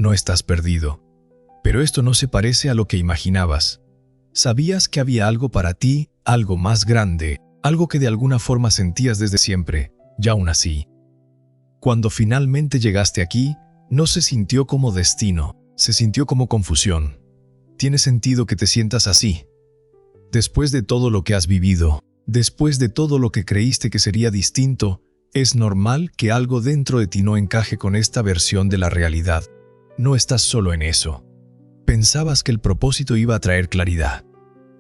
no estás perdido. Pero esto no se parece a lo que imaginabas. Sabías que había algo para ti, algo más grande, algo que de alguna forma sentías desde siempre, y aún así. Cuando finalmente llegaste aquí, no se sintió como destino, se sintió como confusión. Tiene sentido que te sientas así. Después de todo lo que has vivido, después de todo lo que creíste que sería distinto, es normal que algo dentro de ti no encaje con esta versión de la realidad. No estás solo en eso. Pensabas que el propósito iba a traer claridad.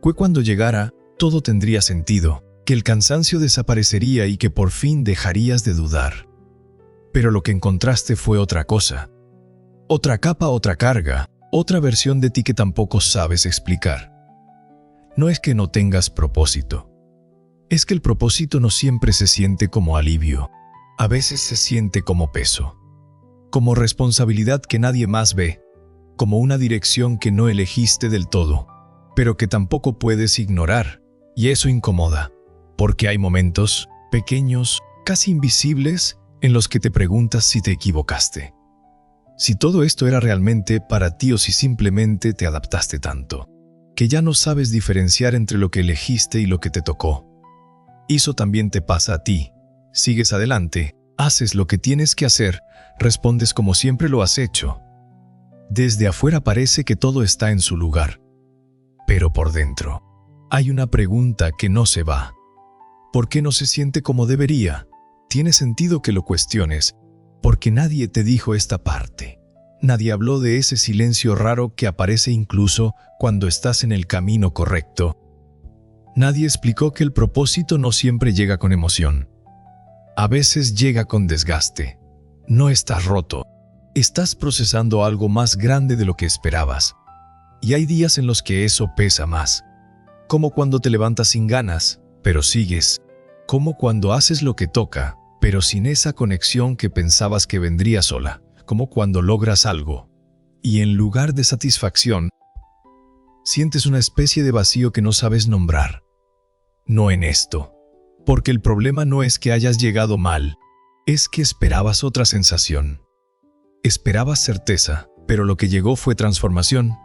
Que cuando llegara, todo tendría sentido, que el cansancio desaparecería y que por fin dejarías de dudar. Pero lo que encontraste fue otra cosa. Otra capa, otra carga, otra versión de ti que tampoco sabes explicar. No es que no tengas propósito. Es que el propósito no siempre se siente como alivio. A veces se siente como peso. Como responsabilidad que nadie más ve. Como una dirección que no elegiste del todo, pero que tampoco puedes ignorar. Y eso incomoda, porque hay momentos, pequeños, casi invisibles, en los que te preguntas si te equivocaste. Si todo esto era realmente para ti o si simplemente te adaptaste tanto, que ya no sabes diferenciar entre lo que elegiste y lo que te tocó. Eso también te pasa a ti. Sigues adelante, haces lo que tienes que hacer, respondes como siempre lo has hecho. Desde afuera parece que todo está en su lugar. Pero por dentro, hay una pregunta que no se va. ¿Por qué no se siente como debería? Tiene sentido que lo cuestiones, porque nadie te dijo esta parte. Nadie habló de ese silencio raro que aparece incluso cuando estás en el camino correcto. Nadie explicó que el propósito no siempre llega con emoción. A veces llega con desgaste. No estás roto. Estás procesando algo más grande de lo que esperabas. Y hay días en los que eso pesa más. Como cuando te levantas sin ganas, pero sigues. Como cuando haces lo que toca, pero sin esa conexión que pensabas que vendría sola. Como cuando logras algo, y en lugar de satisfacción, sientes una especie de vacío que no sabes nombrar. No en esto, porque el problema no es que hayas llegado mal, es que esperabas otra sensación. Esperabas certeza, pero lo que llegó fue transformación.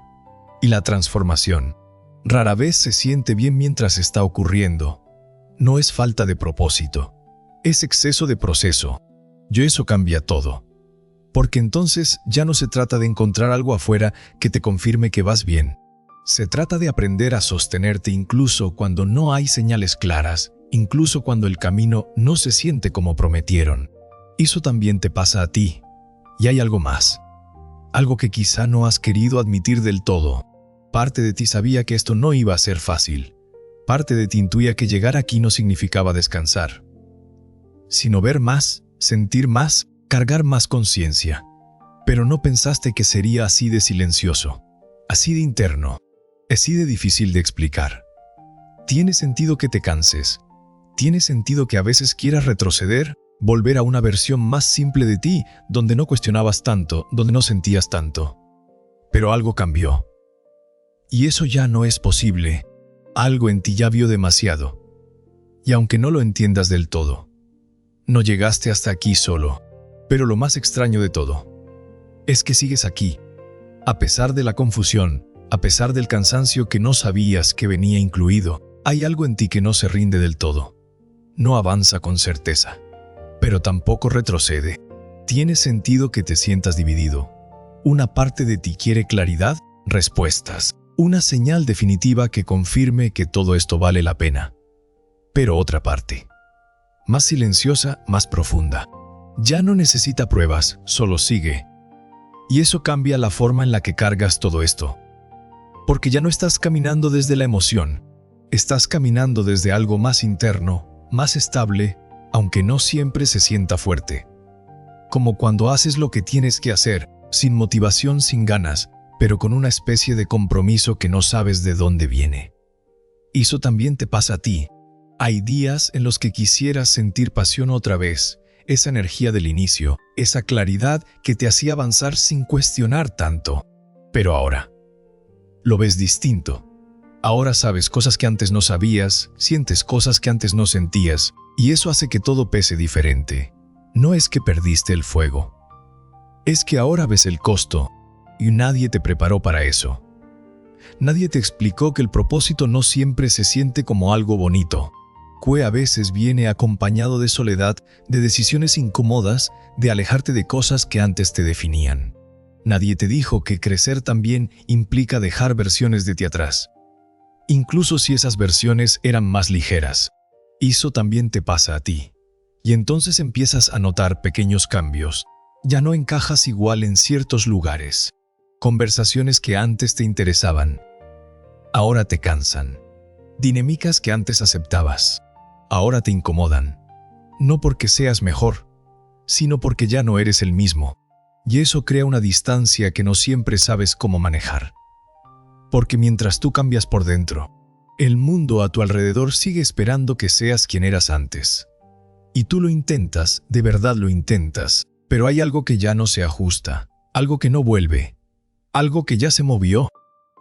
Y la transformación rara vez se siente bien mientras está ocurriendo. No es falta de propósito, es exceso de proceso. Y eso cambia todo. Porque entonces ya no se trata de encontrar algo afuera que te confirme que vas bien. Se trata de aprender a sostenerte incluso cuando no hay señales claras, incluso cuando el camino no se siente como prometieron. Eso también te pasa a ti. Y hay algo más. Algo que quizá no has querido admitir del todo. Parte de ti sabía que esto no iba a ser fácil. Parte de ti intuía que llegar aquí no significaba descansar, sino ver más, sentir más, cargar más conciencia. Pero no pensaste que sería así de silencioso, así de interno, así de difícil de explicar. Tiene sentido que te canses. Tiene sentido que a veces quieras retroceder, volver a una versión más simple de ti, donde no cuestionabas tanto, donde no sentías tanto. Pero algo cambió. Y eso ya no es posible. Algo en ti ya vio demasiado. Y aunque no lo entiendas del todo, no llegaste hasta aquí solo. Pero lo más extraño de todo es que sigues aquí, a pesar de la confusión, a pesar del cansancio que no sabías que venía incluido. Hay algo en ti que no se rinde del todo. No avanza con certeza, pero tampoco retrocede. Tiene sentido que te sientas dividido. Una parte de ti quiere claridad, respuestas, una señal definitiva que confirme que todo esto vale la pena. Pero otra parte, más silenciosa, más profunda, ya no necesita pruebas, solo sigue. Y eso cambia la forma en la que cargas todo esto. Porque ya no estás caminando desde la emoción, estás caminando desde algo más interno, más estable, aunque no siempre se sienta fuerte. Como cuando haces lo que tienes que hacer, sin motivación, sin ganas, pero con una especie de compromiso que no sabes de dónde viene. Eso también te pasa a ti. Hay días en los que quisieras sentir pasión otra vez, esa energía del inicio, esa claridad que te hacía avanzar sin cuestionar tanto. Pero ahora lo ves distinto. Ahora sabes cosas que antes no sabías, sientes cosas que antes no sentías, y eso hace que todo pese diferente. No es que perdiste el fuego. Es que ahora ves el costo. y nadie te preparó para eso. Nadie te explicó que el propósito no siempre se siente como algo bonito, que a veces viene acompañado de soledad, de decisiones incómodas, de alejarte de cosas que antes te definían. Nadie te dijo que crecer también implica dejar versiones de ti atrás, incluso si esas versiones eran más ligeras. Eso también te pasa a ti. Y entonces empiezas a notar pequeños cambios. Ya no encajas igual en ciertos lugares. Conversaciones que antes te interesaban, ahora te cansan. Dinámicas que antes aceptabas, ahora te incomodan. No porque seas mejor, sino porque ya no eres el mismo. Y eso crea una distancia que no siempre sabes cómo manejar. Porque mientras tú cambias por dentro, el mundo a tu alrededor sigue esperando que seas quien eras antes. Y tú lo intentas, de verdad lo intentas, pero hay algo que ya no se ajusta, algo que no vuelve, algo que ya se movió.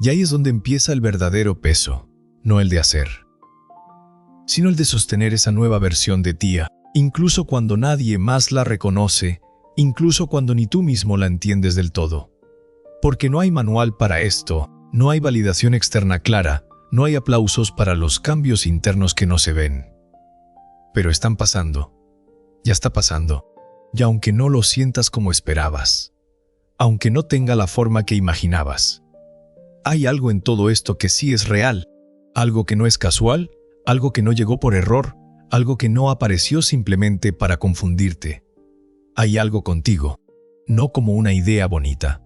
Y ahí es donde empieza el verdadero peso, no el de hacer, sino el de sostener esa nueva versión de ti, incluso cuando nadie más la reconoce, incluso cuando ni tú mismo la entiendes del todo. Porque no hay manual para esto, no hay validación externa clara, no hay aplausos para los cambios internos que no se ven. Pero están pasando, ya está pasando, y aunque no lo sientas como esperabas, aunque no tenga la forma que imaginabas, hay algo en todo esto que sí es real, algo que no es casual, algo que no llegó por error, algo que no apareció simplemente para confundirte. Hay algo contigo, no como una idea bonita,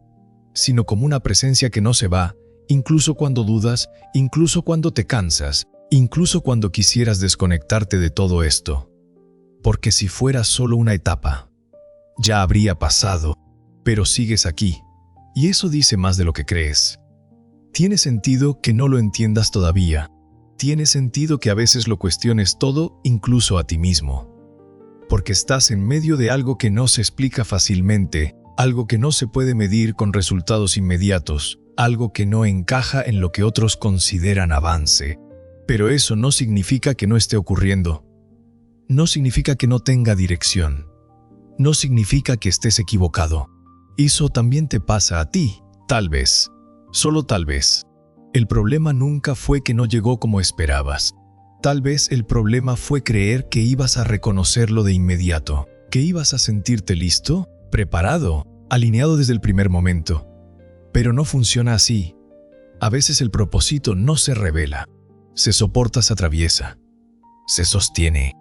sino como una presencia que no se va, incluso cuando dudas, incluso cuando te cansas, incluso cuando quisieras desconectarte de todo esto. Porque si fuera solo una etapa, ya habría pasado, pero sigues aquí, y eso dice más de lo que crees. Tiene sentido que no lo entiendas todavía. Tiene sentido que a veces lo cuestiones todo, incluso a ti mismo. Porque estás en medio de algo que no se explica fácilmente, algo que no se puede medir con resultados inmediatos, algo que no encaja en lo que otros consideran avance. Pero eso no significa que no esté ocurriendo. No significa que no tenga dirección. No significa que estés equivocado. Eso también te pasa a ti, tal vez. Solo tal vez. El problema nunca fue que no llegó como esperabas. Tal vez el problema fue creer que ibas a reconocerlo de inmediato, que ibas a sentirte listo, preparado, alineado desde el primer momento. Pero no funciona así. A veces el propósito no se revela, se soporta, se atraviesa, se sostiene.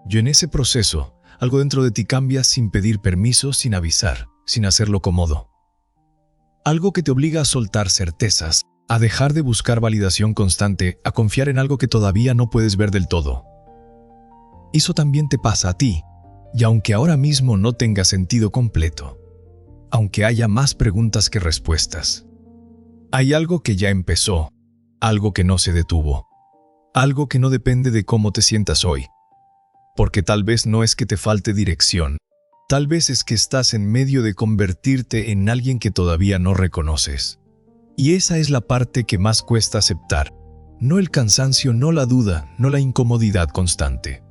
Y en ese proceso, algo dentro de ti cambia sin pedir permiso, sin avisar, sin hacerlo cómodo. Algo que te obliga a soltar certezas, a dejar de buscar validación constante, a confiar en algo que todavía no puedes ver del todo. Eso también te pasa a ti, y aunque ahora mismo no tenga sentido completo, aunque haya más preguntas que respuestas, hay algo que ya empezó, algo que no se detuvo, algo que no depende de cómo te sientas hoy. Porque tal vez no es que te falte dirección, tal vez es que estás en medio de convertirte en alguien que todavía no reconoces. Y esa es la parte que más cuesta aceptar. No el cansancio, no la duda, no la incomodidad constante,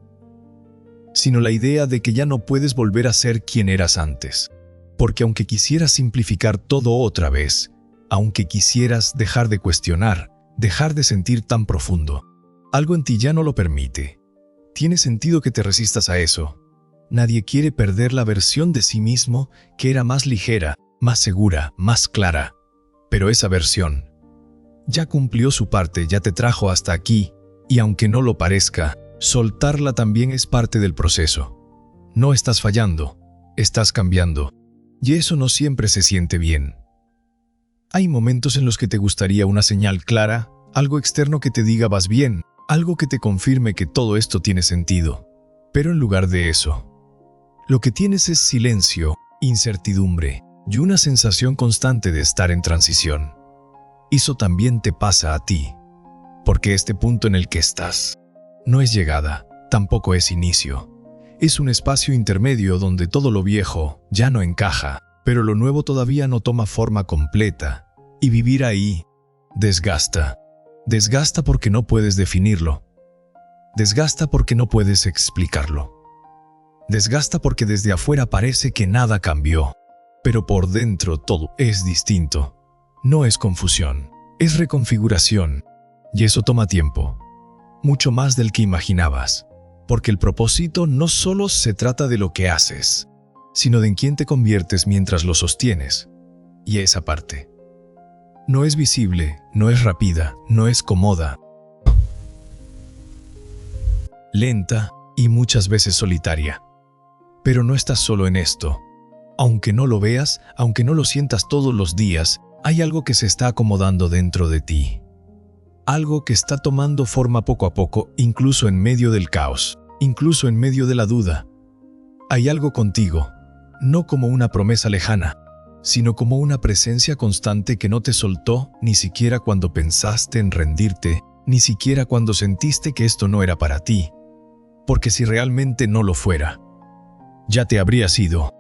sino la idea de que ya no puedes volver a ser quien eras antes. Porque aunque quisieras simplificar todo otra vez, aunque quisieras dejar de cuestionar, dejar de sentir tan profundo, algo en ti ya no lo permite. Tiene sentido que te resistas a eso. Nadie quiere perder la versión de sí mismo que era más ligera, más segura, más clara. Pero esa versión ya cumplió su parte, ya te trajo hasta aquí, y aunque no lo parezca, soltarla también es parte del proceso. No estás fallando, estás cambiando, y eso no siempre se siente bien. Hay momentos en los que te gustaría una señal clara, algo externo que te diga vas bien, algo que te confirme que todo esto tiene sentido. Pero en lugar de eso, lo que tienes es silencio, incertidumbre y una sensación constante de estar en transición. Eso también te pasa a ti, porque este punto en el que estás no es llegada, tampoco es inicio. Es un espacio intermedio donde todo lo viejo ya no encaja, pero lo nuevo todavía no toma forma completa. Y vivir ahí desgasta. Desgasta porque no puedes definirlo. Desgasta porque no puedes explicarlo. Desgasta porque desde afuera parece que nada cambió, pero por dentro todo es distinto. No es confusión, es reconfiguración. Y eso toma tiempo, mucho más del que imaginabas. Porque el propósito no solo se trata de lo que haces, sino de en quién te conviertes mientras lo sostienes. Y esa parte no es visible, no es rápida, no es cómoda. Lenta y muchas veces solitaria. Pero no estás solo en esto. Aunque no lo veas, aunque no lo sientas todos los días, hay algo que se está acomodando dentro de ti. Algo que está tomando forma poco a poco, incluso en medio del caos, incluso en medio de la duda. Hay algo contigo, no como una promesa lejana, sino como una presencia constante que no te soltó ni siquiera cuando pensaste en rendirte, ni siquiera cuando sentiste que esto no era para ti. Porque si realmente no lo fuera, ya te habrías ido.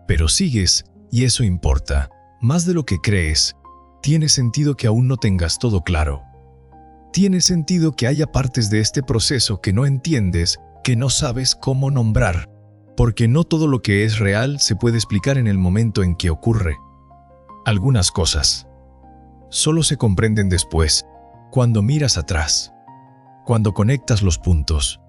Pero sigues, y eso importa, más de lo que crees. Tiene sentido que aún no tengas todo claro. Tiene sentido que haya partes de este proceso que no entiendes, que no sabes cómo nombrar, porque no todo lo que es real se puede explicar en el momento en que ocurre. Algunas cosas solo se comprenden después, cuando miras atrás, cuando conectas los puntos,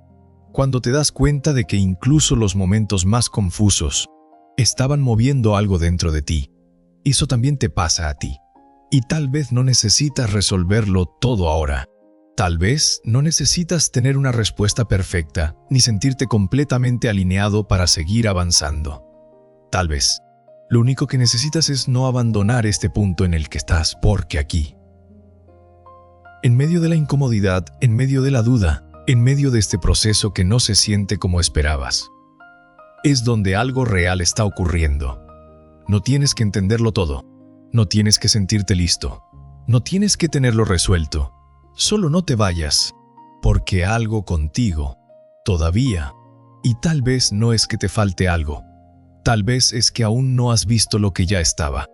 cuando te das cuenta de que incluso los momentos más confusos estaban moviendo algo dentro de ti. Eso también te pasa a ti. Y tal vez no necesitas resolverlo todo ahora. Tal vez no necesitas tener una respuesta perfecta, ni sentirte completamente alineado para seguir avanzando. Tal vez lo único que necesitas es no abandonar este punto en el que estás, porque aquí, en medio de la incomodidad, en medio de la duda, en medio de este proceso que no se siente como esperabas, es donde algo real está ocurriendo. No tienes que entenderlo todo, no tienes que sentirte listo, no tienes que tenerlo resuelto. Solo no te vayas, porque algo contigo, todavía, y tal vez no es que te falte algo, tal vez es que aún no has visto lo que ya estaba.